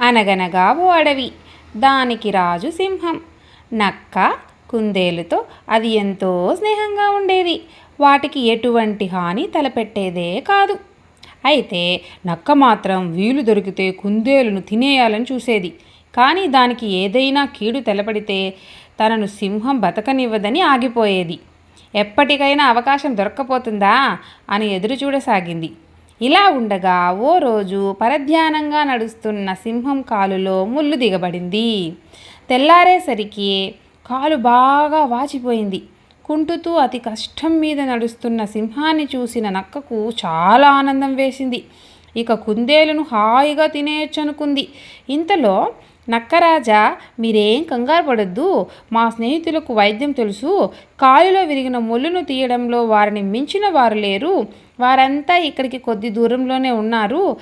అనగనగా ఓ అడవి. దానికి రాజు సింహం. నక్క కుందేలుతో అది ఎంతో స్నేహంగా ఉండేది. వాటికి ఎటువంటి హాని తలపెట్టేదే కాదు. అయితే నక్క మాత్రం వీలు దొరికితే కుందేలును తినేయాలని చూసేది. కానీ దానికి ఏదైనా కీడు తలపడితే తనను సింహం బతకనివ్వదని ఆగిపోయేది. ఎప్పటికైనా అవకాశం దొరక్కపోతుందా అని ఎదురు చూడసాగింది. ఇలా ఉండగా ఓ రోజు పరధ్యానంగా నడుస్తున్న సింహం కాలులో ముళ్ళు దిగబడింది. తెల్లారేసరికి కాలు బాగా వాచిపోయింది. కుంటుతూ అతి కష్టం మీద నడుస్తున్న సింహాన్ని చూసిన నక్కకు చాలా ఆనందం వేసింది. ఇక కుందేలును హాయిగా తినేయొచ్చనుకుంది. ఇంతలో నక్కరాజా, మీరేం కంగారు పడొద్దు, మా స్నేహితులకు వైద్యం తెలుసు. కాలులో విరిగిన ముళ్ళును తీయడంలో వారిని మించిన వారు లేరు. వారంతా ఇక్కడికి కొద్ది దూరంలోనే ఉన్నారు.